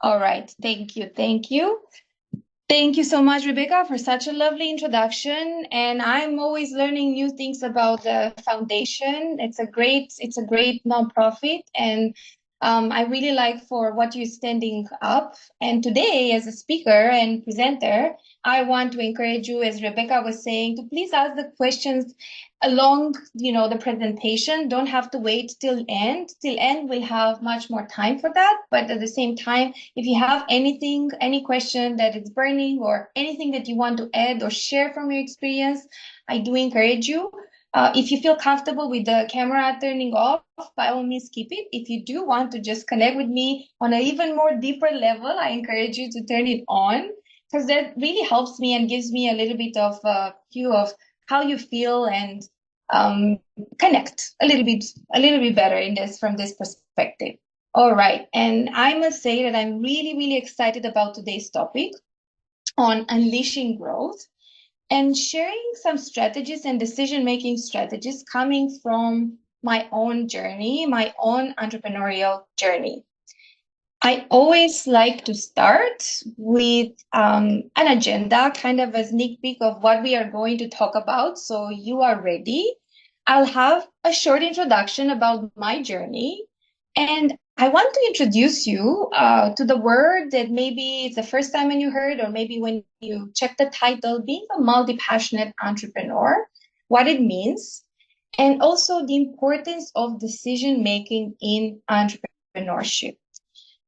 All right. Thank you. Thank you. Thank you so much, Rebecca, for such a lovely introduction. And I'm always learning new things about the foundation. It's a great nonprofit, and I really like for what you're standing up. And today, as a speaker and presenter, I want to encourage you, as Rebecca was saying, to please ask the questions along, the presentation. Don't have to wait till end. Till end, we'll have much more time for that. But at the same time, if you have anything, any question that is burning or anything that you want to add or share from your experience, I do encourage you. If you feel comfortable with the camera turning off, by all means keep it. If you do want to just connect with me on an even more deeper level, I encourage you to turn it on because that really helps me and gives me a little bit of a view of how you feel and um, connect a little bit better in this from this perspective. All right. And I must say that I'm really, really excited about today's topic on unleashing growth and sharing some strategies and decision-making strategies coming from my own journey, my own entrepreneurial journey. I always like to start with an agenda, kind of a sneak peek of what we are going to talk about. So you are ready. I'll have a short introduction about my journey. And I want to introduce you to the word that maybe it's the first time when you heard, or maybe when you check the title, being a multi-passionate entrepreneur, what it means, and also the importance of decision making in entrepreneurship.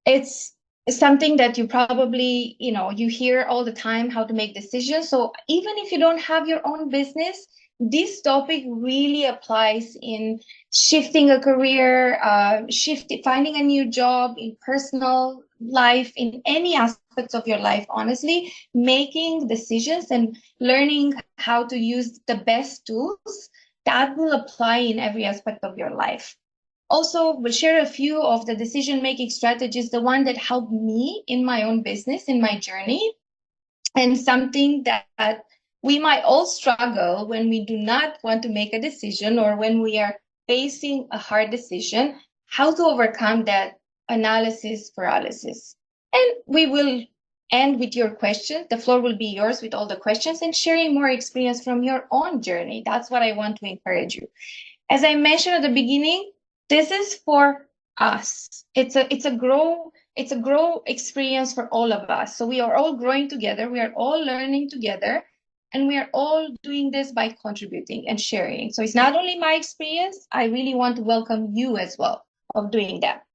It's something that you probably, you hear all the time how to make decisions. So even if you don't have your own business, this topic really applies in shifting a career, finding a new job in personal life, in any aspects of your life, honestly, making decisions and learning how to use the best tools that will apply in every aspect of your life. Also, we'll share a few of the decision-making strategies, the one that helped me in my own business, in my journey, and something that we might all struggle when we do not want to make a decision or when we are facing a hard decision, how to overcome that analysis paralysis. And we will end with your questions. The floor will be yours with all the questions and sharing more experience from your own journey. That's what I want to encourage you. As I mentioned at the beginning, this is for us. It's a grow experience for all of us. So we are all growing together, we are all learning together, and we are all doing this by contributing and sharing. So it's not only my experience, I really want to welcome you as well of doing that.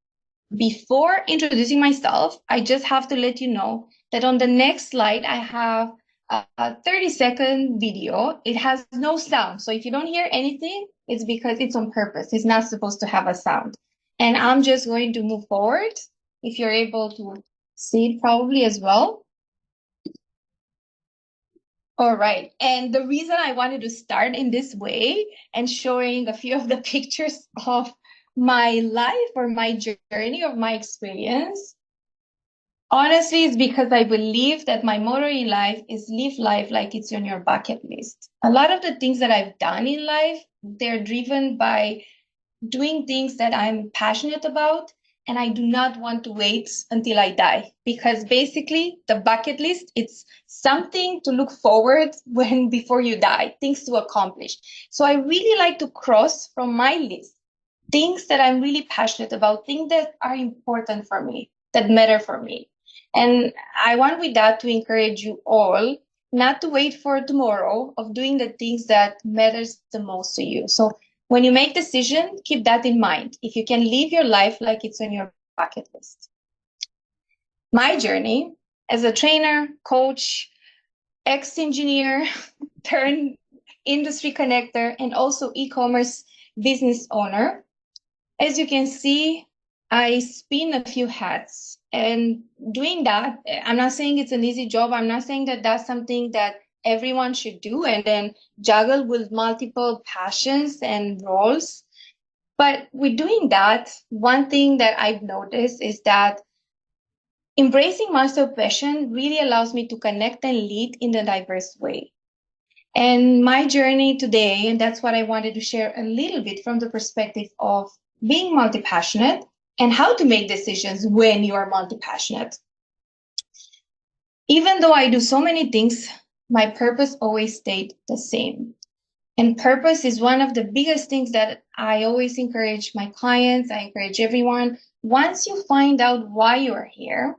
Before introducing myself, I just have to let you know that on the next slide, I have a 30-second video. It has no sound. So if you don't hear anything, it's because it's on purpose. It's not supposed to have a sound. And I'm just going to move forward. If you're able to see it probably as well. All right. And the reason I wanted to start in this way and showing a few of the pictures of my life or my journey of my experience, honestly, it's because I believe that my motto in life is live life like it's on your bucket list. A lot of the things that I've done in life, they're driven by doing things that I'm passionate about, and I do not want to wait until I die because basically the bucket list, it's something to look forward when before you die, things to accomplish. So I really like to cross from my list things that I'm really passionate about, things that are important for me, that matter for me. And I want with that to encourage you all not to wait for tomorrow of doing the things that matters the most to you. So when you make decision, keep that in mind. If you can live your life like it's on your bucket list. My journey as a trainer, coach, ex-engineer, turned industry connector, and also e-commerce business owner. As you can see, I spin a few hats. And doing that, I'm not saying it's an easy job. I'm not saying that that's something that everyone should do and then juggle with multiple passions and roles. But with doing that, one thing that I've noticed is that embracing master passion really allows me to connect and lead in a diverse way. And my journey today, and that's what I wanted to share a little bit from the perspective of being multi-passionate and how to make decisions when you are multi-passionate. Even though I do so many things, my purpose always stayed the same. And purpose is one of the biggest things that I always encourage my clients. I encourage everyone. Once you find out why you're here,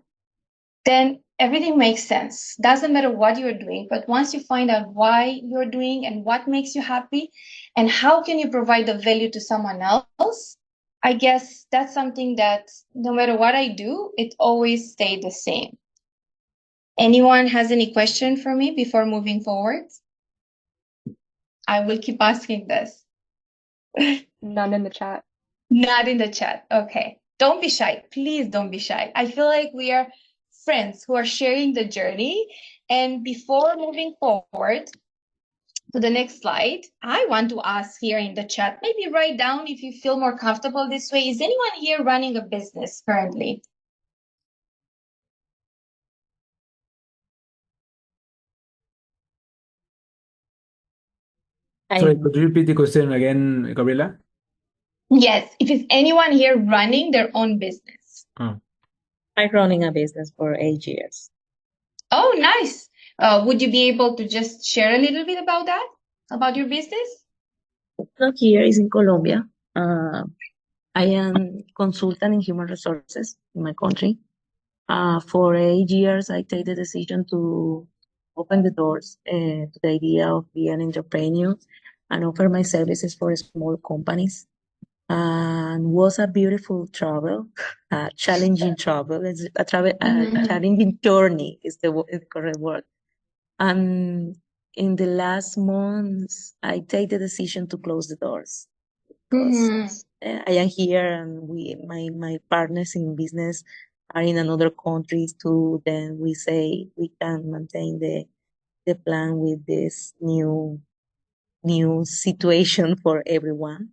then everything makes sense. Doesn't matter what you're doing, but once you find out why you're doing and what makes you happy and how can you provide the value to someone else, I guess that's something that no matter what I do, it always stayed the same. Anyone has any question for me before moving forward? I will keep asking this. None in the chat. Not in the chat. Okay. Don't be shy. Please don't be shy. I feel like we are friends who are sharing the journey. And before moving forward to the next slide, I want to ask here in the chat, maybe write down if you feel more comfortable this way. Is anyone here running a business currently? Sorry, could you repeat the question again, Gabriela? Yes. If it's anyone here running their own business. Oh. I'm running a business for 8 years. Oh, nice. Would you be able to just share a little bit about that, about your business? Not here, is in Colombia. I am consultant in human resources in my country. For 8 years, I take the decision to open the doors to the idea of being an entrepreneur and offer my services for small companies. And was a beautiful travel, a challenging travel. It's a challenging journey is the correct word. And in the last months, I take the decision to close the doors because I am here and my partners in business are in another countries too. Then we say we can maintain the plan with this new situation for everyone.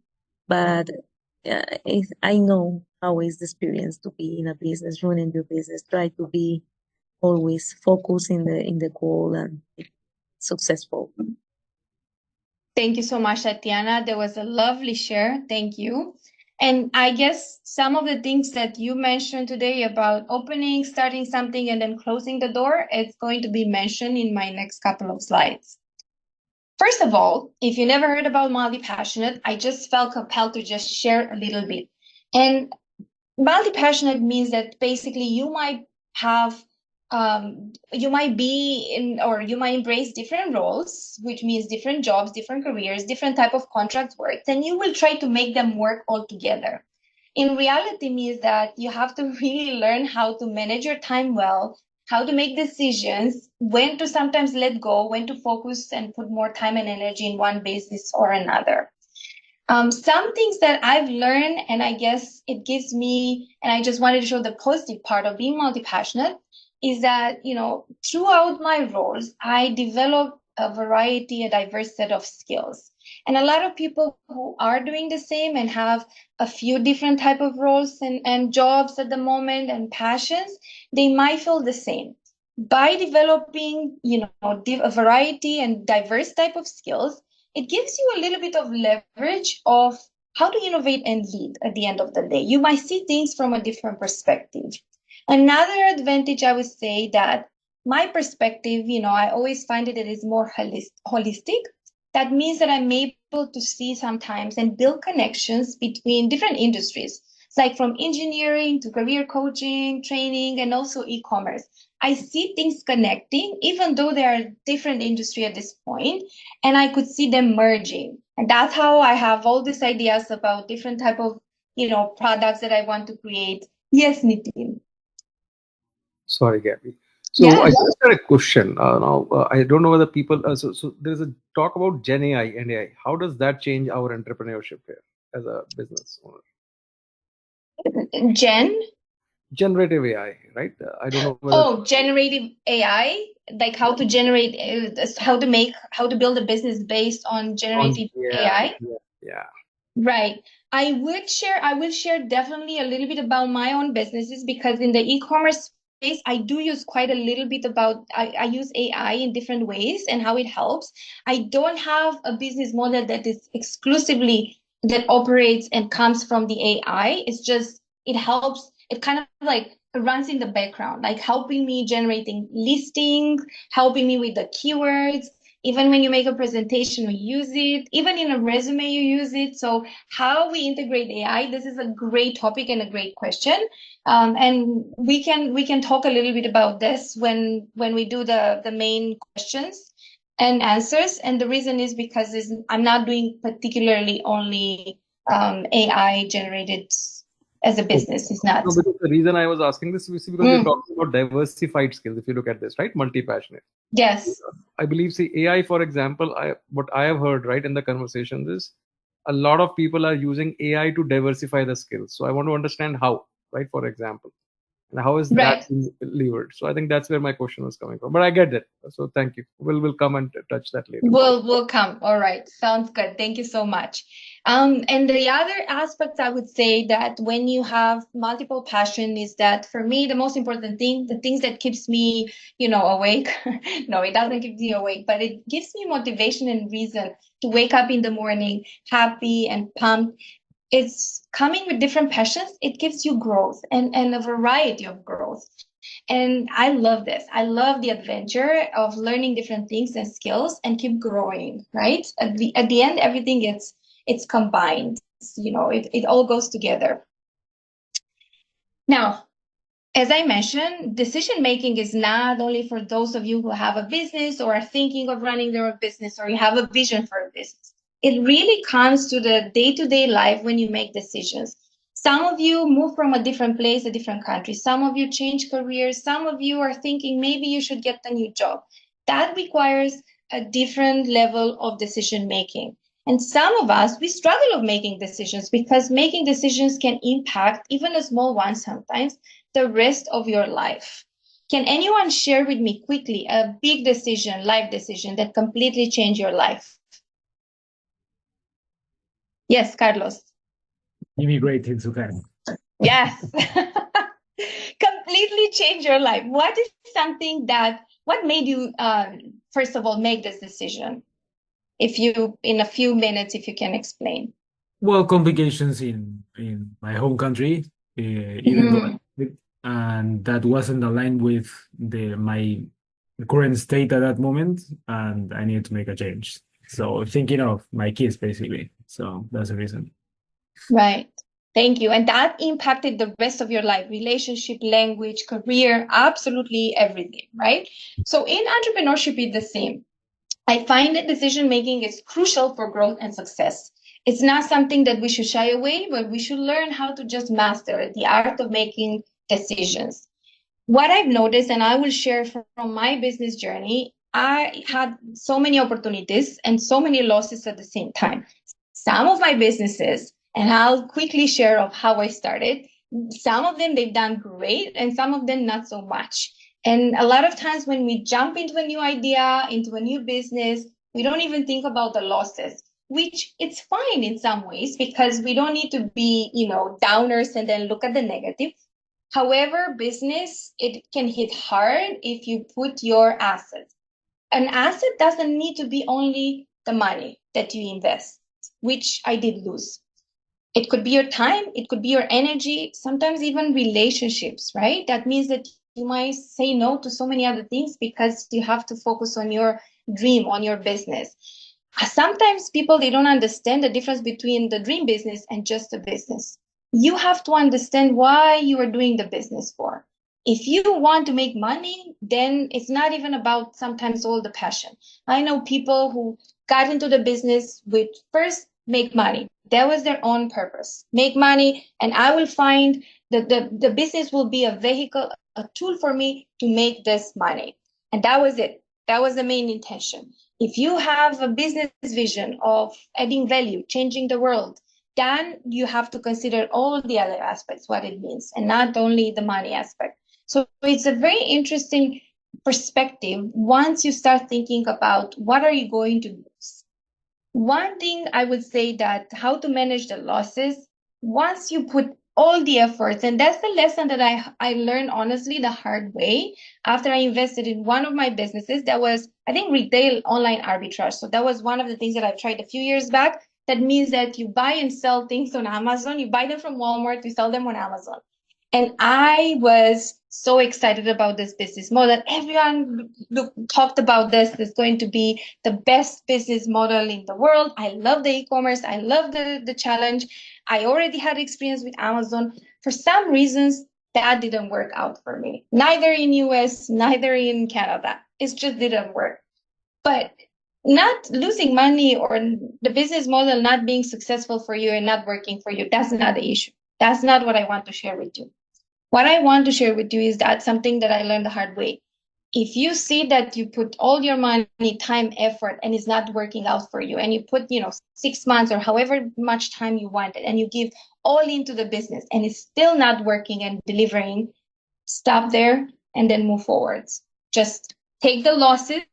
But I know how is the experience to be in a business, running your business. Try to be always focused in the goal and successful. Thank you so much, Tatiana. That was a lovely share. Thank you. And I guess some of the things that you mentioned today about opening, starting something, and then closing the door, it's going to be mentioned in my next couple of slides. First of all, if you never heard about multi-passionate, I just felt compelled to just share a little bit. And multi-passionate means that basically you might have you might be in or you might embrace different roles, which means different jobs, different careers, different type of contract work, then you will try to make them work all together. In reality means that you have to really learn how to manage your time well, how to make decisions, when to sometimes let go, when to focus and put more time and energy in one business or another. Some things that I've learned, and I guess it gives me, and I just wanted to show the positive part of being multi-passionate, is that, throughout my roles, I develop a variety, a diverse set of skills. And a lot of people who are doing the same and have a few different type of roles and jobs at the moment and passions, they might feel the same. By developing, a variety and diverse type of skills, it gives you a little bit of leverage of how to innovate and lead at the end of the day. You might see things from a different perspective. Another advantage, I would say that my perspective, I always find it is more holistic. That means that I'm able to see sometimes and build connections between different industries. It's like from engineering to career coaching, training, and also e-commerce. I see things connecting, even though they are different industry at this point, and I could see them merging. And that's how I have all these ideas about different type of, products that I want to create. Yes, Nitin. Sorry, Gabby. So Yeah. I just had a question. I don't know whether people. So there's a talk about Gen AI and AI. How does that change our entrepreneurship here as a business owner? Generative AI, right? I don't know. Oh, generative AI, like how to generate, how to build a business based on generative AI. Yeah. Right. I will share definitely a little bit about my own businesses because in the e-commerce space, I do use quite a little bit I use AI in different ways and how it helps. I don't have a business model that is exclusively that operates and comes from the AI. It's just it helps, it kind of like runs in the background, like helping me generating listings, helping me with the keywords. Even when you make a presentation, we use it. Even in a resume, you use it. So how we integrate AI, this is a great topic and a great question. And we can talk a little bit about this when we do the main questions and answers. And the reason is because I'm not doing particularly only AI generated as a business. It's not. No, because the reason I was asking this is because you're talking about diversified skills. If you look at this, right, multi-passionate. Yes. I believe, see, AI, for example, what I have heard, right, in the conversations is a lot of people are using AI to diversify the skills. So I want to understand how, right, for example, and how is Right. that being levered? So I think that's where my question was coming from. But I get that. So thank you. We'll come and touch that later. We'll come. All right. Sounds good. Thank you so much. And the other aspect I would say that when you have multiple passion is that for me, the most important thing, the things that keeps me, awake. No, it doesn't keep me awake, but it gives me motivation and reason to wake up in the morning happy and pumped. It's coming with different passions. It gives you growth and a variety of growth. And I love this. I love the adventure of learning different things and skills and keep growing, right? At the end, everything it's combined. It all goes together. Now, as I mentioned, decision making is not only for those of you who have a business or are thinking of running their own business or you have a vision for a business. It really comes to the day-to-day life when you make decisions. Some of you move from a different place, a different country. Some of you change careers. Some of you are thinking maybe you should get a new job. That requires a different level of decision making. And some of us, we struggle of making decisions because making decisions can impact, even a small one sometimes, the rest of your life. Can anyone share with me quickly a big decision, life decision that completely changed your life? Yes, Carlos. Immigrating to Canada. Yes. Completely change your life. What is something what made you, first of all, make this decision? In a few minutes, if you can explain. Well, complications in my home country, even though and that wasn't aligned with my current state at that moment, and I needed to make a change. So thinking of my kids, basically. So that's the reason. Right. Thank you. And that impacted the rest of your life, relationship, language, career, absolutely everything, right? So in entrepreneurship, it's the same. I find that decision making is crucial for growth and success. It's not something that we should shy away, but we should learn how to just master the art of making decisions. What I've noticed, and I will share from my business journey, I had so many opportunities and so many losses at the same time. Some of my businesses, and I'll quickly share of how I started. Some of them, they've done great, and some of them not so much. And a lot of times when we jump into a new idea, into a new business, we don't even think about the losses, which it's fine in some ways because we don't need to be, downers and then look at the negative. However, business, it can hit hard if you put your assets. An asset doesn't need to be only the money that you invest, which I did lose. It could be your time, it could be your energy, sometimes even relationships, right? That means that you might say no to so many other things because you have to focus on your dream, on your business. Sometimes people, they don't understand the difference between the dream business and just a business. You have to understand why you are doing the business for. If you want to make money, then it's not even about sometimes all the passion. I know people who got into the business with first make money. That was their own purpose. Make money, and I will find that the business will be a vehicle, a tool for me to make this money. And that was it. That was the main intention. If you have a business vision of adding value, changing the world, then you have to consider all the other aspects, what it means, and not only the money aspect. So it's a very interesting perspective once you start thinking about what are you going to lose. One thing I would say that how to manage the losses, once you put all the efforts, and that's the lesson that I learned honestly the hard way after I invested in one of my businesses that was, I think, retail online arbitrage. So that was one of the things that I tried a few years back That means that you buy and sell things on Amazon. You buy them from Walmart, you sell them on Amazon. And I was so excited about this business model. Everyone talked about this. It's going to be the best business model in the world. I love the e-commerce. I love the challenge. I already had experience with Amazon. For some reasons, that didn't work out for me. Neither in US, neither in Canada. It just didn't work. But not losing money or the business model not being successful for you and not working for you, that's not the issue. That's not what I want to share with you. What I want to share with you is that something that I learned the hard way. If you see that you put all your money, time, effort, and it's not working out for you, and you put, 6 months or however much time you wanted, and you give all into the business, and it's still not working and delivering, stop there and then move forwards. Just take the losses,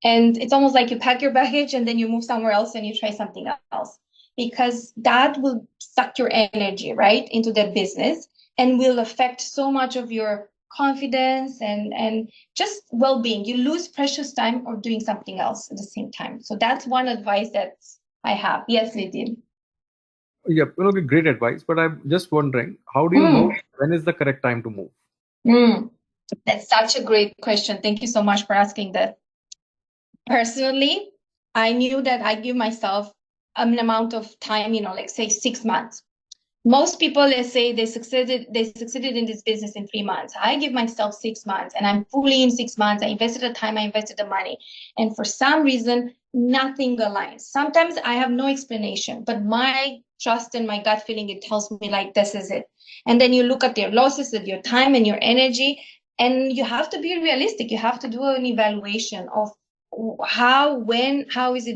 and it's almost like you pack your baggage and then you move somewhere else and you try something else, because that will suck your energy right into the business and will affect so much of your confidence and just well-being. You lose precious time of doing something else at the same time. So that's one advice that I have. Yes, Lidin. Yeah, okay, great advice. But I'm just wondering, how do you know when is the correct time to move? That's such a great question. Thank you so much for asking that. Personally, I knew that I give myself an amount of time, like say 6 months. Most people, let's say they succeeded in this business in 3 months. I give myself 6 months and I'm fully in 6 months. I invested the time, I invested the money. And for some reason, nothing aligns. Sometimes I have no explanation, but my trust and my gut feeling, it tells me like, this is it. And then you look at your losses of your time and your energy, and you have to be realistic. You have to do an evaluation of when is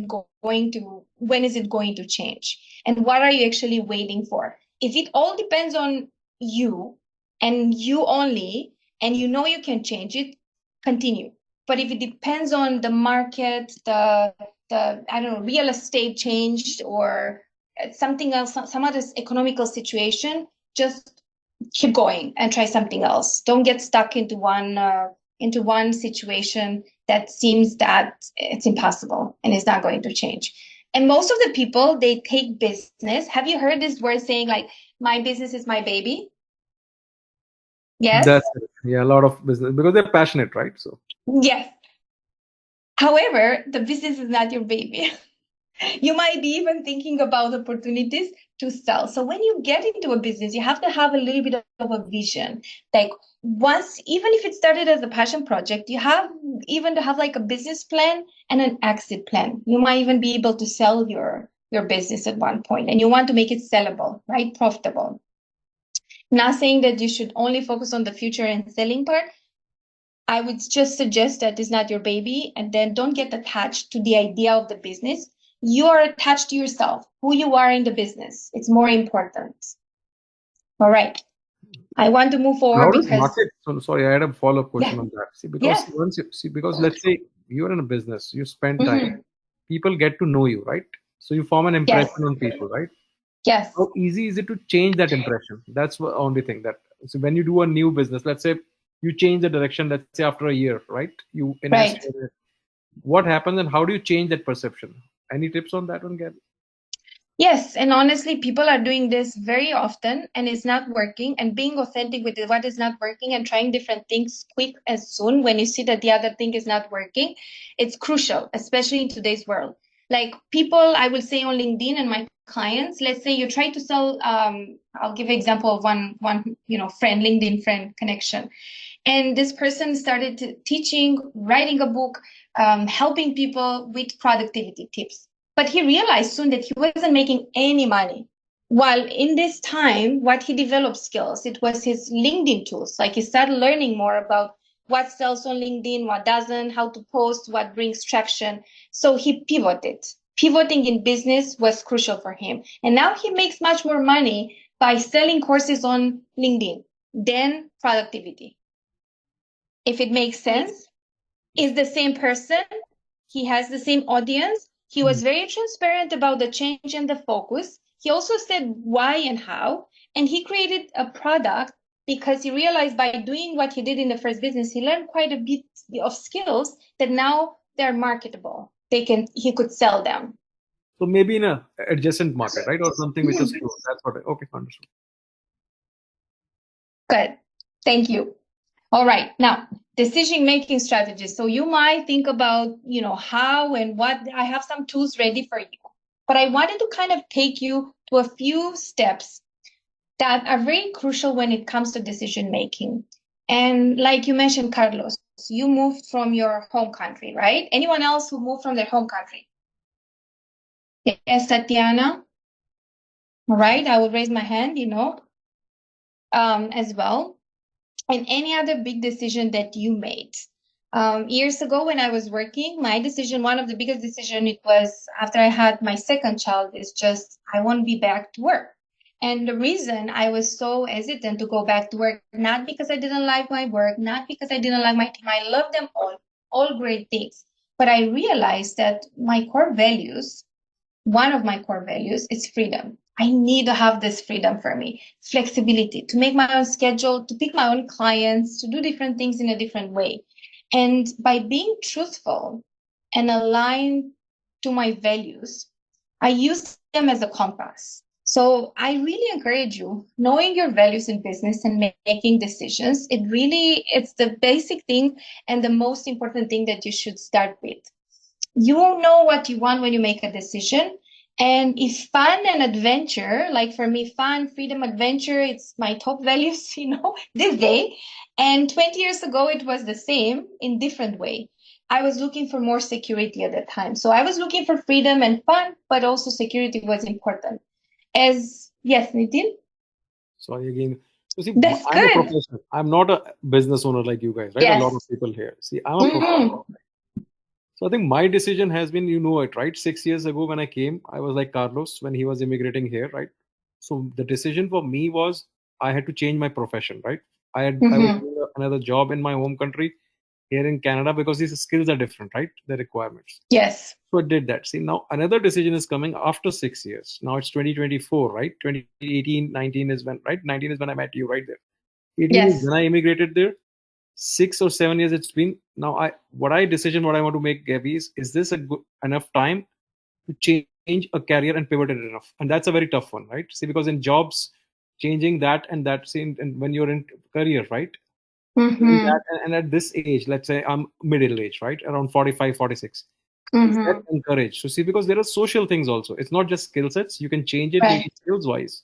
it going to change? And what are you actually waiting for? If it all depends on you and you only, and you know you can change it, continue. But if it depends on the market, the I don't know, real estate changed or something else, some other economical situation, just keep going and try something else. Don't get stuck into one situation that seems that it's impossible and it's not going to change. And most of the people, they take business. Have you heard this word saying like, my business is my baby? Yes? That's it. Yeah, a lot of business, because they're passionate, right? So Yes. However, the business is not your baby. You might be even thinking about opportunities to sell. So when you get into a business, you have to have a little bit of a vision. Like even if it started as a passion project, you have even to have like a business plan and an exit plan. You might even be able to sell your business at one point, and you want to make it sellable, right? Profitable. Not saying that you should only focus on the future and selling part. I would just suggest that it's not your baby, and then don't get attached to the idea of the business. You are attached to yourself, who you are in the business. It's more important. All right. I want to move forward how does because market? So, sorry, I had a follow-up question Yeah. on that. See, because because let's say you're in a business, you spend time, people get to know you, right? So you form an impression on people, right? Yes. How easy is it to change that impression? That's the only thing. That so when you do a new business, let's say you change the direction, let's say after a year, right? You invest Right. in it. What happens and how do you change that perception? Any tips on that one, Gabby? Yes, and honestly, people are doing this very often and it's not working. And being authentic with what is not working and trying different things quick and soon when you see that the other thing is not working, it's crucial, especially in today's world. Like people, I will say on LinkedIn and my clients, let's say you try to sell, I'll give an example of one friend, LinkedIn friend connection. And this person started teaching, writing a book, helping people with productivity tips. But he realized soon that he wasn't making any money. While in this time, what he developed skills, it was his LinkedIn tools. Like he started learning more about what sells on LinkedIn, what doesn't, how to post, what brings traction. So he pivoted. Pivoting in business was crucial for him. And now he makes much more money by selling courses on LinkedIn than productivity. If it makes sense, is the same person. He has the same audience. He was very transparent about the change and the focus. He also said why and how, and he created a product because he realized by doing what he did in the first business, he learned quite a bit of skills that now they're marketable. He could sell them. So maybe in a adjacent market, right, or something which is close. That's what. Okay, understood. Good. Thank you. All right. Now, decision-making strategies. So you might think about, how and what. I have some tools ready for you, but I wanted to kind of take you to a few steps that are very crucial when it comes to decision-making. And like you mentioned, Carlos, you moved from your home country, right? Anyone else who moved from their home country? Yes, Tatiana. All right. I will raise my hand, as well. And any other big decision that you made. Years ago when I was working, my decision, one of the biggest decisions, it was after I had my second child, is just I won't be back to work. And the reason I was so hesitant to go back to work, not because I didn't like my work, not because I didn't like my team. I love them all great things. But I realized that my core values, one of my core values is freedom. I need to have this freedom for me, flexibility, to make my own schedule, to pick my own clients, to do different things in a different way. And by being truthful and aligned to my values, I use them as a compass. So I really encourage you, knowing your values in business and making decisions, it's the basic thing and the most important thing that you should start with. You won't know what you want when you make a decision. And if fun and adventure, like for me, fun, freedom, adventure, it's my top values, this day. And 20 years ago, it was the same in different way. I was looking for more security at that time. So I was looking for freedom and fun, but also security was important. Yes, Nitin? Sorry again. So see, That's I'm a good. professional. I'm not a business owner like you guys, right? Yes. A lot of people here. See, I'm a professional. So I think my decision has been, it, right? 6 years ago when I came, I was like Carlos when he was immigrating here, right? So the decision for me was I had to change my profession, right? I was doing another job in my home country here in Canada because these skills are different, right? The requirements. Yes. So I did that. See, now another decision is coming after 6 years. Now it's 2024, right? 2018, 19 is when, right? 19 is when I met you right there. 18 is when I immigrated there. 6 or 7 years it's been. Now what I want to make, Gabby, is this a good enough time to change a career and pivot it enough? And that's a very tough one, right? See, because in jobs, changing that and when you're in career, right? And at this age, let's say I'm middle age, right? Around 45, 46. Is that encouraged? So see, because there are social things also. It's not just skill sets. You can change it maybe skills wise,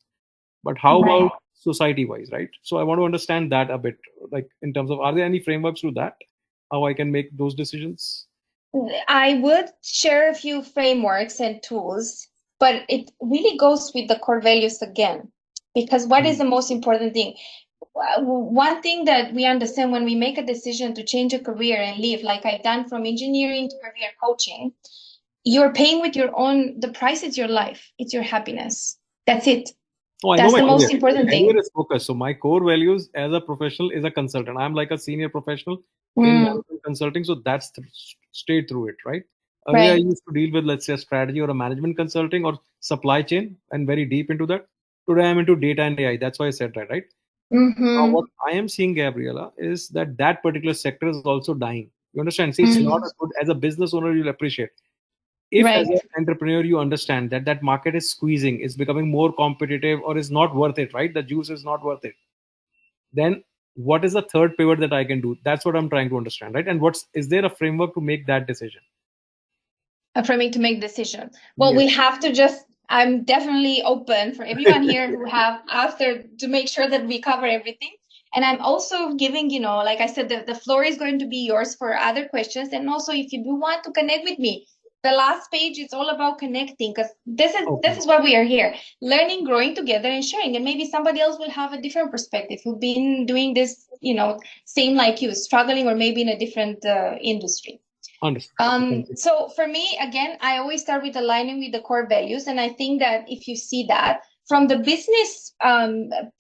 but how about society wise, right? So I want to understand that a bit, like in terms of, are there any frameworks to that? How I can make those decisions? I would share a few frameworks and tools, but it really goes with the core values again, because what is the most important thing? One thing that we understand when we make a decision to change a career and leave, like I've done from engineering to career coaching, you're paying with the price is your life. It's your happiness. That's it. That's the most important thing. Is focus. So my core values as a professional is a consultant. I'm like a senior professional in management consulting. So that's straight through it, right? Earlier I used to deal with, let's say, a strategy or a management consulting or supply chain and very deep into that. Today I'm into data and AI. That's why I said that, right? What I am seeing, Gabriela, is that particular sector is also dying. You understand? See, it's not as good as a business owner. You'll appreciate. If as an entrepreneur you understand that market is squeezing, is becoming more competitive, or is not worth it, right? The juice is not worth it. Then what is the third pivot that I can do? That's what I'm trying to understand, right? And is there a framework to make that decision? For me to make decision. Well, we have to I'm definitely open for everyone here who have after to make sure that we cover everything. And I'm also giving, like I said, the floor is going to be yours for other questions. And also, if you do want to connect with me, the last page is all about connecting, because this is why we are here, learning, growing together, and sharing. And maybe somebody else will have a different perspective who've been doing this, same like you, struggling, or maybe in a different industry. So for me, again, I always start with aligning with the core values. And I think that if you see that from the business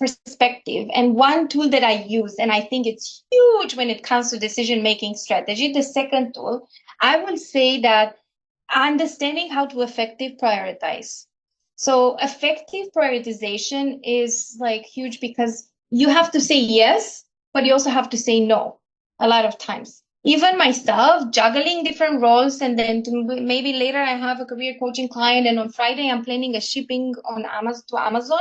perspective, and one tool that I use, and I think it's huge when it comes to decision-making strategy, the second tool, I will say that understanding how to effectively prioritize. So effective prioritization is like huge, because you have to say yes, but you also have to say no a lot of times. even myself juggling different roles, and then maybe later I have a career coaching client, and on Friday I'm planning a shipping on Amazon to Amazon,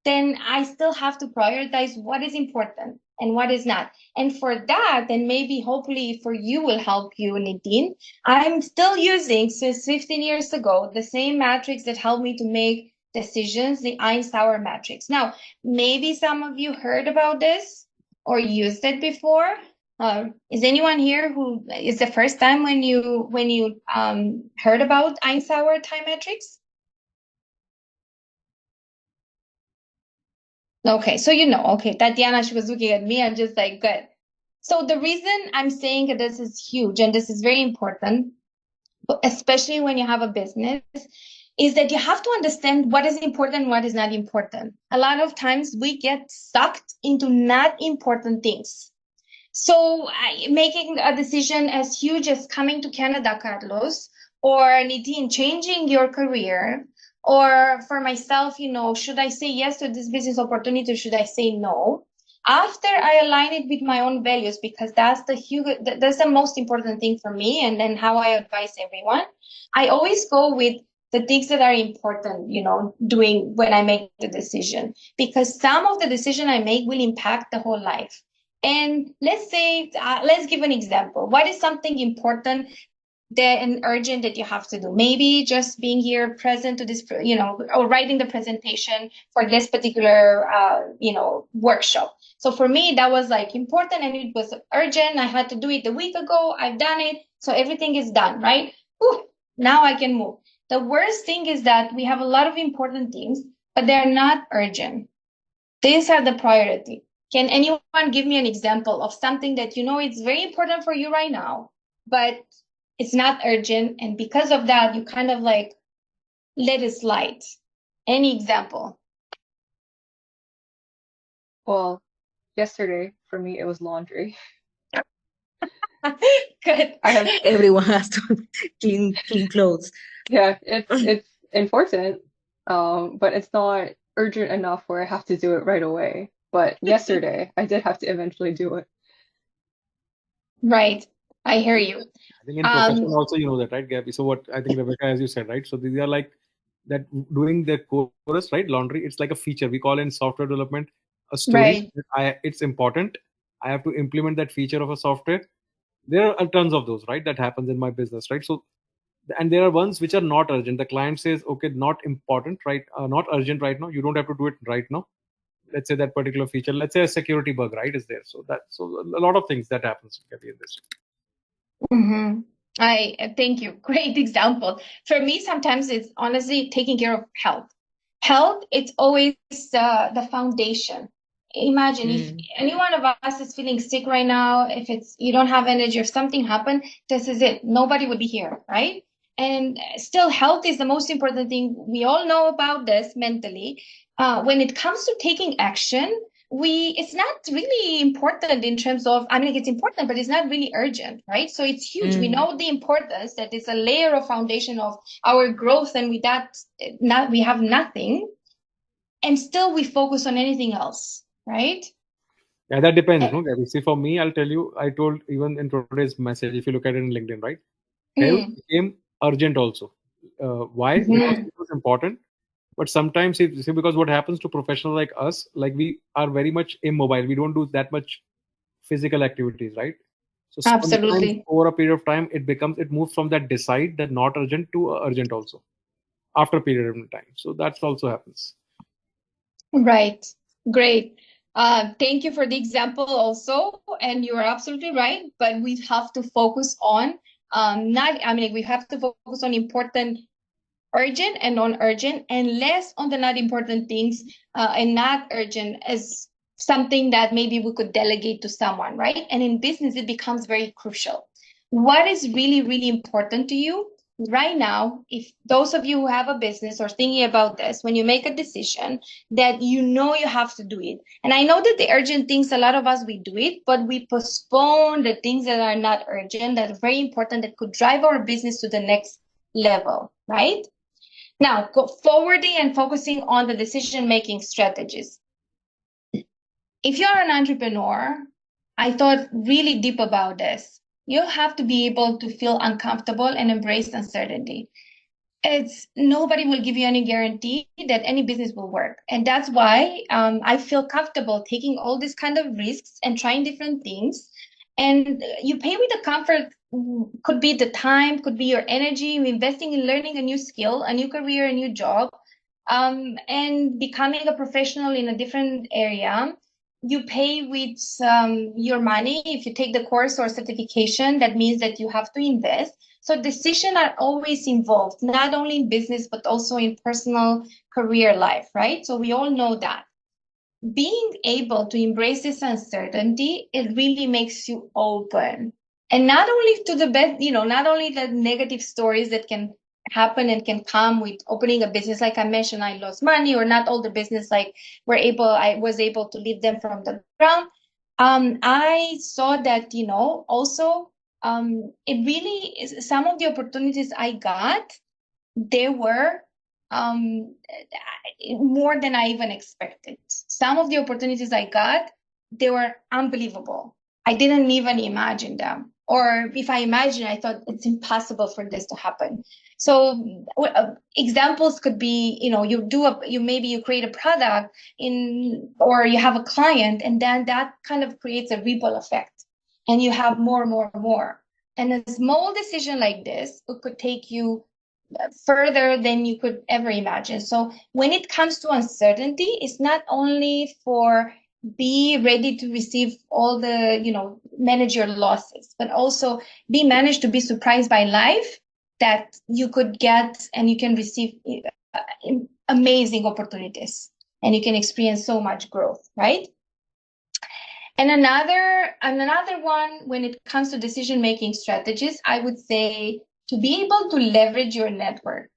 then I still have to prioritize what is important and what is not. And for that, then maybe hopefully for you will help you, Nadine. I'm still using since 15 years ago the same matrix that helped me to make decisions, the Eisenhower matrix. Now, maybe some of you heard about this or used it before. Is anyone here who is the first time when you heard about Eisenhower time matrix? Okay, so you know, okay, Tatiana, she was looking at me and just like, good. So the reason I'm saying that this is huge and this is very important, especially when you have a business, is that you have to understand what is important, what is not important. A lot of times we get sucked into not important things. So making a decision as huge as coming to Canada, Carlos, or Nadine, changing your career, or for myself, you know, should I say yes to this business opportunity or should I say no? After I align it with my own values, because that's the most important thing for me, and then how I advise everyone, I always go with the things that are important, you know, doing when I make the decision, because some of the decision I make will impact the whole life. And let's say, let's give an example. What is something important and urgent that you have to do? Maybe just being here present to this, you know, or writing the presentation for this particular, you know, workshop. So for me, that was like important and it was urgent. I had to do it a week ago. I've done it. So everything is done, right? Whew, now I can move. The worst thing is that we have a lot of important things, but they're not urgent. These are the priority. Can anyone give me an example of something that you know it's very important for you right now, but it's not urgent, and because of that, you kind of like let it slide? Any example? Well, yesterday for me it was laundry. Good. Everyone has to clean clothes. Yeah, it's important, but it's not urgent enough where I have to do it right away. But yesterday I did have to eventually do it. Right. I hear you. I think in profession also you know that, right, Gabby? So what I think, Rebecca, as you said, right? So these are like that doing the chorus, right? Laundry, it's like a feature. We call in software development a story. Right. It's important. I have to implement that feature of a software. There are tons of those, right? That happens in my business, right? So, and there are ones which are not urgent. The client says, okay, not important, right? Not urgent right now. You don't have to do it right now. Let's say that particular feature. Let's say a security bug, right, is there. So a lot of things that happens in this. Mm-hmm. I thank you. Great example. For me, sometimes it's honestly taking care of health. Health, it's always the foundation. Imagine if any one of us is feeling sick right now, if it's you don't have energy or something happened, this is it. Nobody would be here, right? And still, health is the most important thing. We all know about this mentally. When it comes to taking action, it's not really important in terms of, I mean, it's important, but it's not really urgent, right? So it's huge. We know the importance that it's a layer of foundation of our growth, and with that, we have nothing, and still we focus on anything else, right? Yeah, that depends. No, Gabby. See, for me, I'll tell you, I told even in today's message, if you look at it in LinkedIn, right? Health became urgent also. Why? Because it was important. But sometimes, see, because what happens to professionals like us, like we are very much immobile. We don't do that much physical activities, right? So Absolutely. over a period of time, it moves from that decide, that not urgent, to urgent also after a period of time. So that's also happens. Right. Great. Thank you for the example also. And you're absolutely right. But we have to focus on we have to focus on important, urgent and non-urgent, and less on the not important things, and not urgent as something that maybe we could delegate to someone, right? And in business, it becomes very crucial. What is really, really important to you right now? If those of you who have a business or thinking about this, when you make a decision that you know you have to do it, and I know that the urgent things, a lot of us, we do it, but we postpone the things that are not urgent, that are very important, that could drive our business to the next level, right? Now, go forwarding and focusing on the decision-making strategies. If you're an entrepreneur, I thought really deep about this. You have to be able to feel uncomfortable and embrace uncertainty. Nobody will give you any guarantee that any business will work. And that's why I feel comfortable taking all these kind of risks and trying different things. And you pay with the comfort, could be the time, could be your energy, investing in learning a new skill, a new career, a new job, and becoming a professional in a different area. You pay with your money. If you take the course or certification, that means that you have to invest. So decisions are always involved, not only in business, but also in personal career life, right? So we all know that. Being able to embrace this uncertainty, it really makes you open. And not only to the best, not only the negative stories that can happen and can come with opening a business. Like I mentioned, I lost money, or not all the business I was able to lead them from the ground. I saw that, also it really is some of the opportunities I got, they were more than I even expected. Some of the opportunities I got, they were unbelievable. I didn't even imagine them. Or if I imagine, I thought it's impossible for this to happen. So examples could be, maybe you create a product or you have a client, and then that kind of creates a ripple effect, and you have more. And a small decision like this, it could take you further than you could ever imagine. So when it comes to uncertainty, it's not only for be ready to receive all the, manage your losses, but also be managed to be surprised by life, that you could get and you can receive amazing opportunities, and you can experience so much growth, right? And another one, when it comes to decision-making strategies, I would say to be able to leverage your network.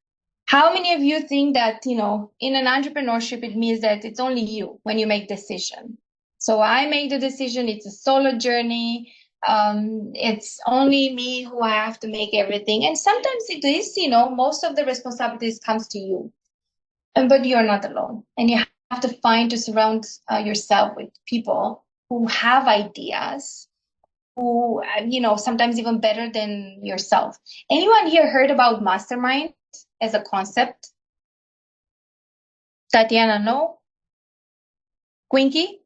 How many of you think that, in an entrepreneurship, it means that it's only you when you make decision? So I made the decision, it's a solo journey. It's only me who I have to make everything. And sometimes it is, most of the responsibilities comes to you, but you're not alone. And you have to surround yourself with people who have ideas, who, sometimes even better than yourself. Anyone here heard about mastermind as a concept? Tatiana, no? Quinky?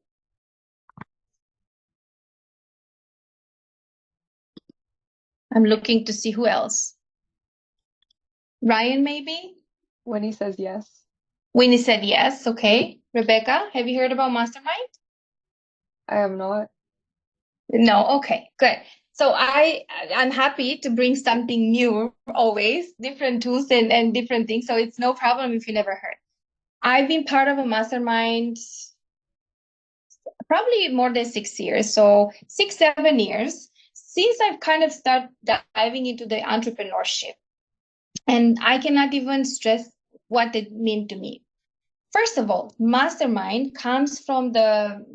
I'm looking to see who else. Ryan, maybe? Winnie says yes. Winnie said yes. Okay. Rebecca, have you heard about mastermind? I have not. No. Okay, good. So I'm happy to bring something new, always different tools and different things. So it's no problem if you never heard. I've been part of a mastermind probably more than 6 years. So 6-7 years since I've kind of started diving into the entrepreneurship. And I cannot even stress what it meant to me. First of all, mastermind comes from the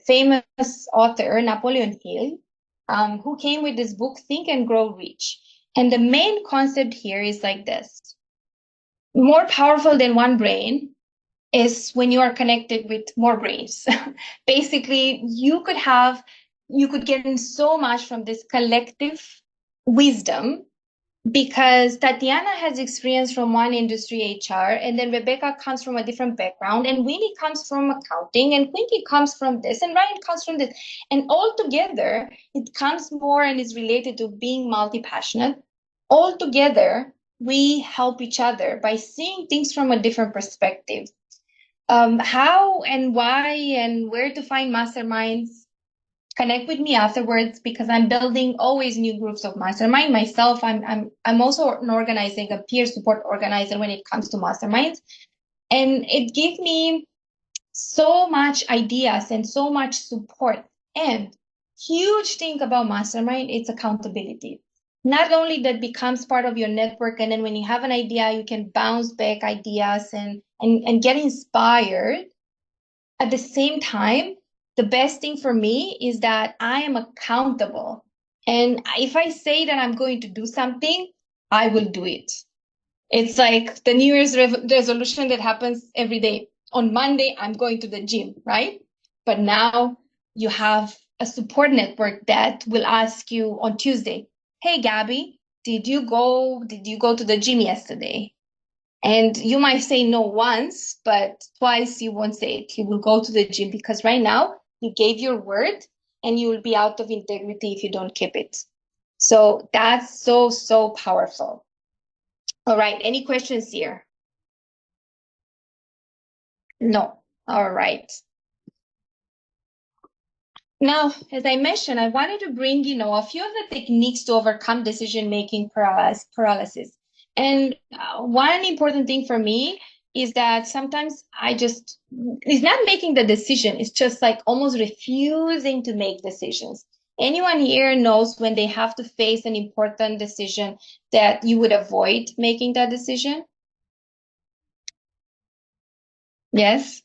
famous author Napoleon Hill, who came with this book, Think and Grow Rich. And the main concept here is like this: more powerful than one brain is when you are connected with more brains. Basically, you could get so much from this collective wisdom, because Tatiana has experience from one industry, HR, and then Rebecca comes from a different background, and Winnie comes from accounting, and Quinky comes from this, and Ryan comes from this. And all together, it comes more and is related to being multi-passionate. All together, we help each other by seeing things from a different perspective. How and why and where to find masterminds? Connect with me afterwards, because I'm building always new groups of mastermind myself. I'm also organizing a peer support organizer when it comes to masterminds, and it gives me so much ideas and so much support. And huge thing about mastermind, it's accountability. Not only that becomes part of your network, and then when you have an idea, you can bounce back ideas and get inspired. At the same time, the best thing for me is that I am accountable. And if I say that I'm going to do something, I will do it. It's like the New Year's resolution that happens every day. On Monday, I'm going to the gym, right? But now you have a support network that will ask you on Tuesday, hey, Gabby, did you go to the gym yesterday? And you might say no once, but twice you won't say it. You will go to the gym because right now you gave your word and you will be out of integrity if you don't keep it. So that's so, so powerful. All right. Any questions here? No. All right. Now, as I mentioned, I wanted to bring, a few of the techniques to overcome decision-making paralysis. And one important thing for me is that sometimes it's not making the decision. It's just like almost refusing to make decisions. Anyone here knows when they have to face an important decision that you would avoid making that decision? Yes?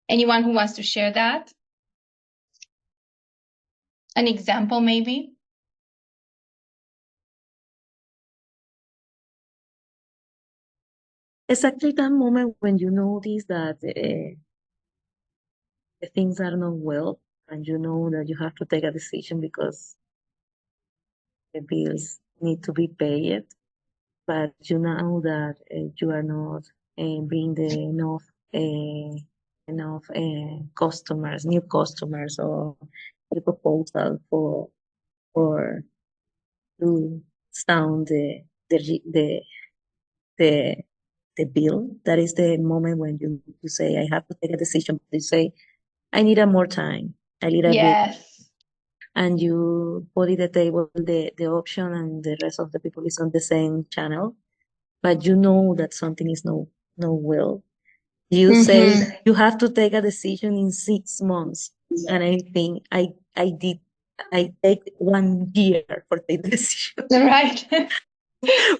Anyone who wants to share that? An example, maybe? Exactly that moment when you notice that the things are not well, and you know that you have to take a decision because the bills need to be paid, but you know that you are not bringing enough customers, new customers, or the proposal for to sound the the bill. That is the moment when you say, I have to take a decision. You say, I need more time. I need a bit. Yes. And you put in the table the option, and the rest of the people is on the same channel. But you know that something is no well. You say you have to take a decision in 6 months. And I think I take 1 year for take the decision. Right.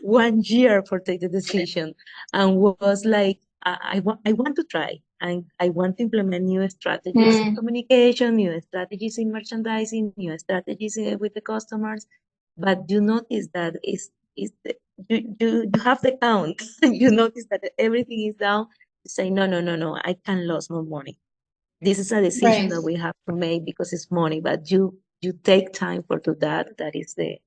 1 year for take the decision, and was like, I want to try, and I want to implement new strategies in communication, new strategies in merchandising, new strategies with the customers. But you notice that you have the count. You notice that everything is down. You say, no, I can lose more money. This is a decision that we have to make because it's money, but you take time for do that. That is the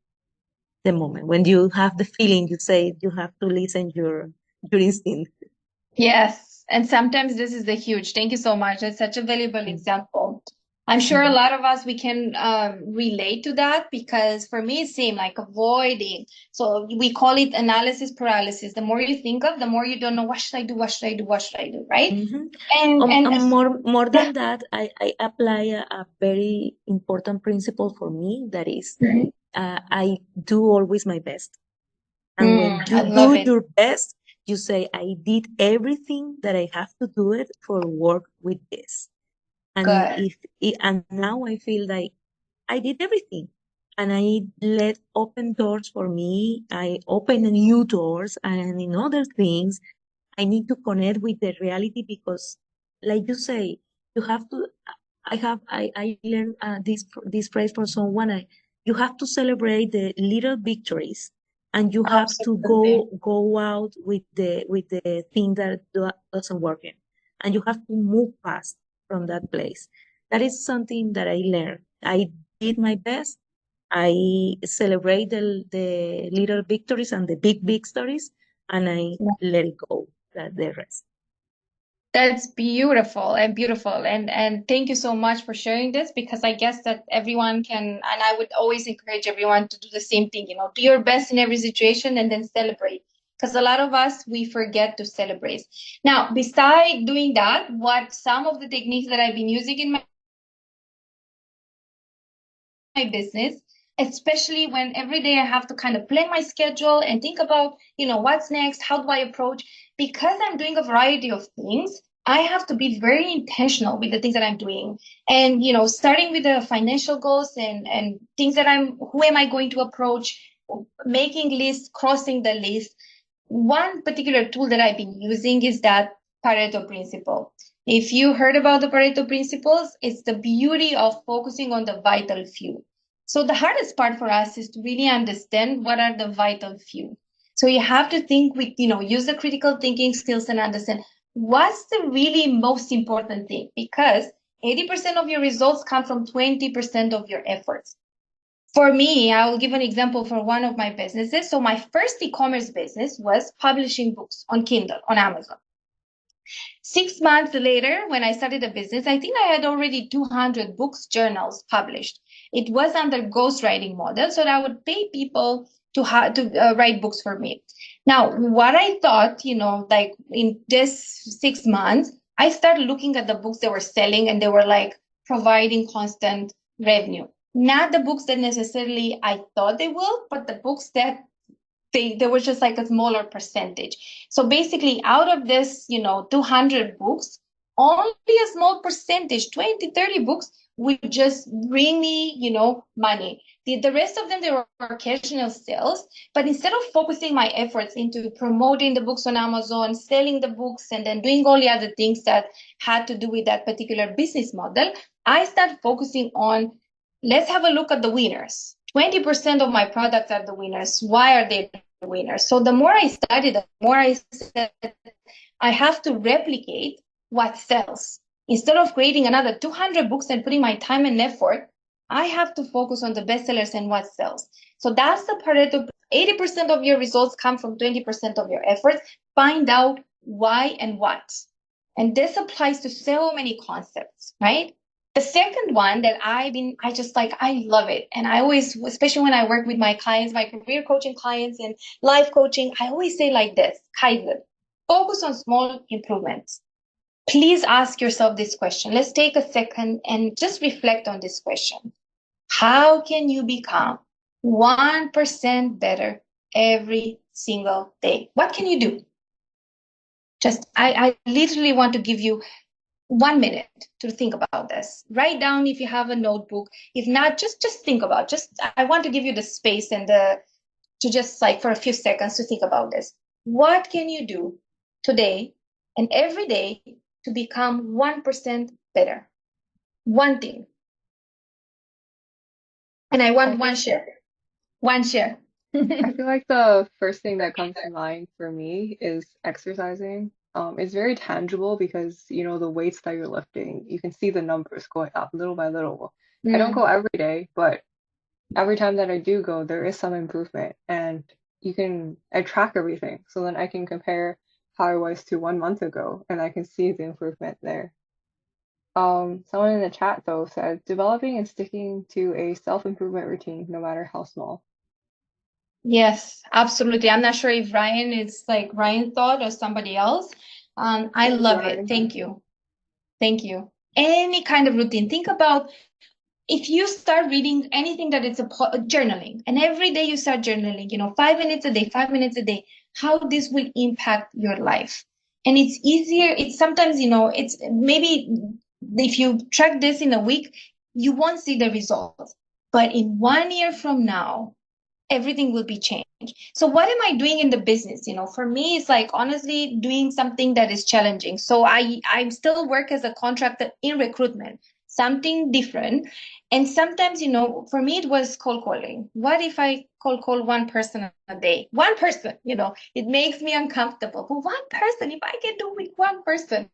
moment when you have the feeling. You say you have to listen your instinct. Yes. And sometimes this is the huge. Thank you so much. That's such a valuable example. I'm sure a lot of us, we can relate to that, because for me, it seemed like avoiding. So we call it analysis paralysis. The more you think of, the more you don't know, what should I do? What should I do? What should I do? Right? And more than that, I apply a very important principle for me. That is, I do always my best. And when you do your best, you say, I did everything that I have to do it for work with this. And and now I feel like I did everything, and I let open doors for me. I open new doors, and in other things, I need to connect with the reality, because, like you say, you have to. I learned this phrase from someone. You have to celebrate the little victories, and you have to go out with the thing that doesn't work, and you have to move past from that place. That is something that I learned. I did my best. I celebrate the little victories and the big victories, and I let it go, the rest. That's beautiful and beautiful. And thank you so much for sharing this, because I guess that everyone can, and I would always encourage everyone to do the same thing, do your best in every situation and then celebrate. Because a lot of us, we forget to celebrate. Now, beside doing that, what some of the techniques that I've been using in my business, especially when every day I have to kind of plan my schedule and think about, what's next, how do I approach? Because I'm doing a variety of things, I have to be very intentional with the things that I'm doing. And, starting with the financial goals and things that who am I going to approach, making lists, crossing the list. One particular tool that I've been using is that Pareto principle. If you heard about the Pareto principles, it's the beauty of focusing on the vital few. So the hardest part for us is to really understand what are the vital few. So you have to think with, use the critical thinking skills and understand what's the really most important thing. Because 80% of your results come from 20% of your efforts. For me, I will give an example for one of my businesses. So my first e-commerce business was publishing books on Kindle, on Amazon. 6 months later, when I started a business, I think I had already 200 books, journals published. It was under ghostwriting model, so that I would pay people to write books for me. Now, what I thought, like in this 6 months, I started looking at the books they were selling, and they were like providing constant revenue. Not the books that necessarily I thought they will, but the books that they were just like a smaller percentage. So basically, out of this, 200 books, only a small percentage, 20, 30 books, would just bring me, money. The rest of them, they were occasional sales. But instead of focusing my efforts into promoting the books on Amazon, selling the books, and then doing all the other things that had to do with that particular business model, I started focusing on, let's have a look at the winners. 20% of my products are the winners. Why are they the winners? So the more I studied, the more I said, I have to replicate what sells. Instead of creating another 200 books and putting my time and effort, I have to focus on the bestsellers and what sells. So that's the Pareto. 80% of your results come from 20% of your efforts. Find out why and what. And this applies to so many concepts, right? The second one that I love it. And I always, especially when I work with my clients, my career coaching clients and life coaching, I always say like this, Kaizen, focus on small improvements. Please ask yourself this question. Let's take a second and just reflect on this question. How can you become 1% better every single day? What can you do? I literally want to give you 1 minute to think about this. Write down if you have a notebook. If not, just think about. I want to give you the space and to just like for a few seconds to think about this. What can you do today and every day to become 1% better? One thing. And I want one share. One share. I feel like the first thing that comes to mind for me is exercising. It's very tangible because the weights that you're lifting, you can see the numbers going up little by little. I don't go every day, but every time that I do go, there is some improvement, and I track everything, so then I can compare how I was to 1 month ago, and I can see the improvement there. Someone in the chat though said developing and sticking to a self-improvement routine, no matter how small. Yes, absolutely. I'm not sure if Ryan is like Ryan thought or somebody else. I love it. Thank you. Thank you. Any kind of routine. Think about if you start reading anything that is journaling, and every day you start journaling, 5 minutes a day, 5 minutes a day, how this will impact your life. And it's easier. It's sometimes, it's maybe if you track this in a week, you won't see the results. But in 1 year from now, everything will be changed. So what am I doing in the business? For me, it's like honestly doing something that is challenging. So I still work as a contractor in recruitment, something different. And sometimes, for me, it was cold calling. What if I cold call one person a day? One person, it makes me uncomfortable. But one person, if I can do with one person,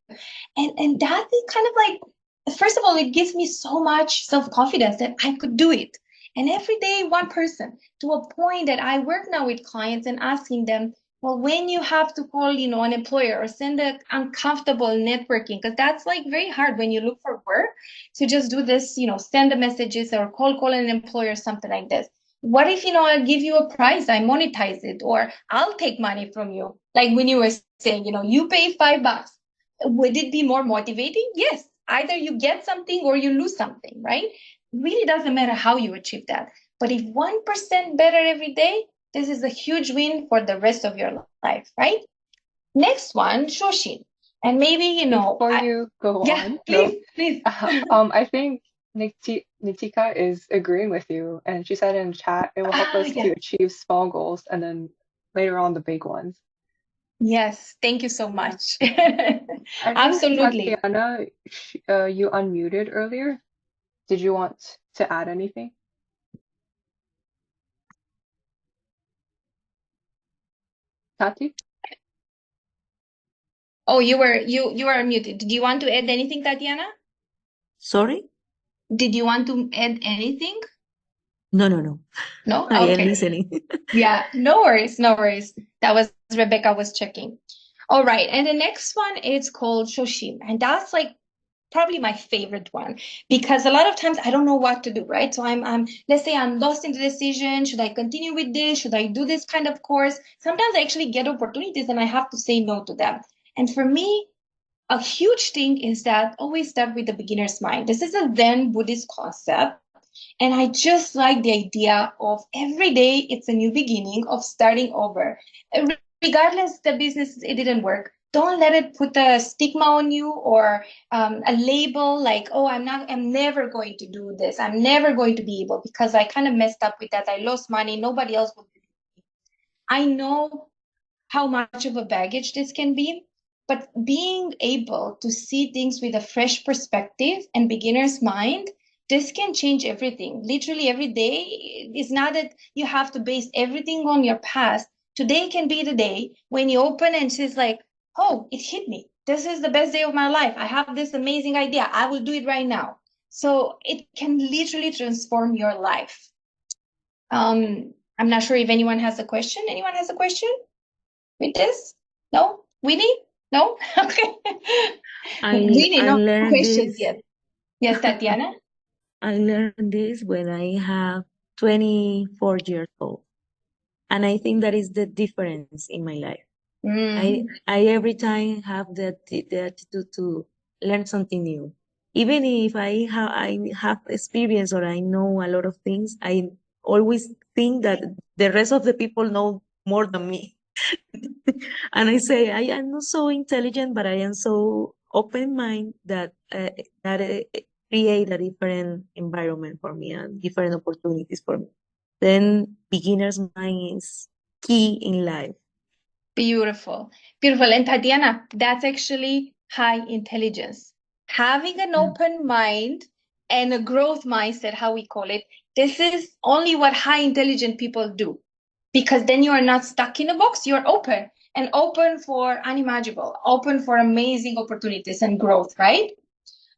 and that is kind of like, first of all, it gives me so much self-confidence that I could do it. And every day, one person, to a point that I work now with clients and asking them, well, when you have to call, an employer or send an uncomfortable networking, because that's like very hard when you look for work to just do this, send the messages or call an employer, something like this. What if, I'll give you a price, I monetize it, or I'll take money from you? Like when you were saying, you pay $5. Would it be more motivating? Yes. Either you get something or you lose something, right? Really doesn't matter how you achieve that. But if 1% better every day, this is a huge win for the rest of your life, right? Next one, Shoshin. And maybe, Before you go on, please. I think Nitika is agreeing with you, and she said in chat it will help us to achieve small goals and then later on the big ones. Yes, thank you so much. Absolutely. Tatiana, you unmuted earlier. Did you want to add anything? Tati? Oh, you are muted. Did you want to add anything, Tatiana? Sorry? Did you want to add anything? No. No? I am Okay. listening. Yeah, no worries, no worries. That was Rebecca was checking. All right, and the next one is called Shoshim, and that's like probably my favorite one because a lot of times I don't know what to do, right? So I'm let's say I'm lost in the decision. Should I continue with this? Should I do this kind of course? Sometimes I actually get opportunities and I have to say no to them. And for me, a huge thing is that always start with the beginner's mind. This is a Zen Buddhist concept. And I just like the idea of every day it's a new beginning of starting over. Regardless the business it didn't work, don't let it put a stigma on you or a label like, oh, I'm never going to do this. I'm never going to be able because I kind of messed up with that. I lost money. Nobody else would. I know how much of a baggage this can be, but being able to see things with a fresh perspective and beginner's mind, this can change everything. Literally every day. It's not that you have to base everything on your past. Today can be the day when you open and she's like, oh, it hit me. This is the best day of my life. I have this amazing idea. I will do it right now. So it can literally transform your life. I'm not sure if anyone has a question. Anyone has a question with this? No? Winnie? No? Okay. Winnie, I no learned questions this. yet. Yes, Tatiana? I learned this when I have 24 years old. And I think that is the difference in my life. I every time have the attitude to learn something new. Even if I have experience or I know a lot of things, I always think that the rest of the people know more than me. And I say I am not so intelligent, but I am so open mind that create a different environment for me and different opportunities for me. Then beginner's mind is key in life. Beautiful. Beautiful. And Tatiana, that's actually high intelligence. Having an open mind and a growth mindset, how we call it, this is only what high intelligent people do. Because then you are not stuck in a box, you're open and open for unimaginable, open for amazing opportunities and growth, right?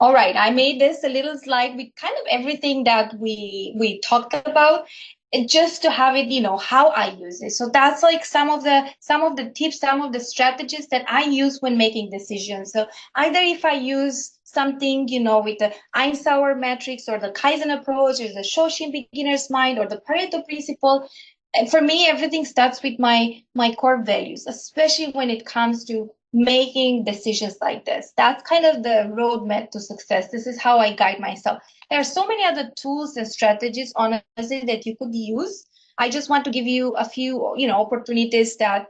All right, I made this a little slide with kind of everything that we talked about, and just to have it, how I use it. So that's like some of the tips, some of the strategies that I use when making decisions. So either if I use something, with the Eisenhower matrix or the Kaizen approach or the Shoshin beginner's mind or the Pareto principle, and for me, everything starts with my core values, especially when it comes to making decisions like this. That's kind of the roadmap to success. This is how I guide myself. There are so many other tools and strategies, honestly, that you could use. I just want to give you a few, opportunities that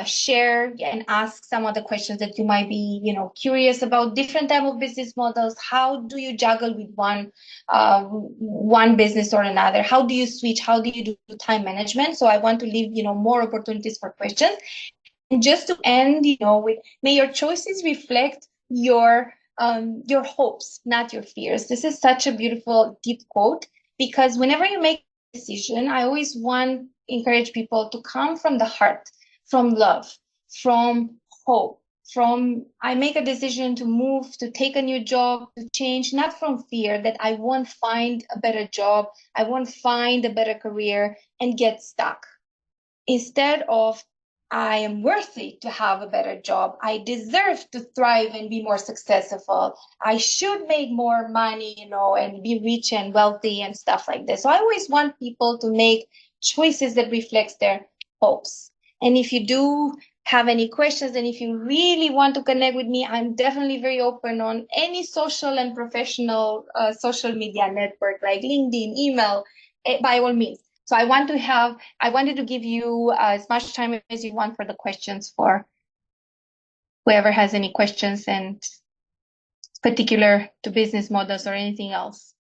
share and ask some of the questions that you might be, curious about different type of business models. How do you juggle with one business or another? How do you switch? How do you do time management? So I want to leave, more opportunities for questions. And just to end, with may your choices reflect your hopes, not your fears. This is such a beautiful, deep quote because whenever you make a decision, I always want encourage people to come from the heart, from love, from hope, from I make a decision to move, to take a new job, to change, not from fear that I won't find a better job, I won't find a better career and get stuck. Instead of I am worthy to have a better job. I deserve to thrive and be more successful. I should make more money, and be rich and wealthy and stuff like this. So I always want people to make choices that reflects their hopes. And if you do have any questions and if you really want to connect with me, I'm definitely very open on any social and professional social media network like LinkedIn, email, by all means. So I wanted to give you as much time as you want for the questions for whoever has any questions and particular to business models or anything else.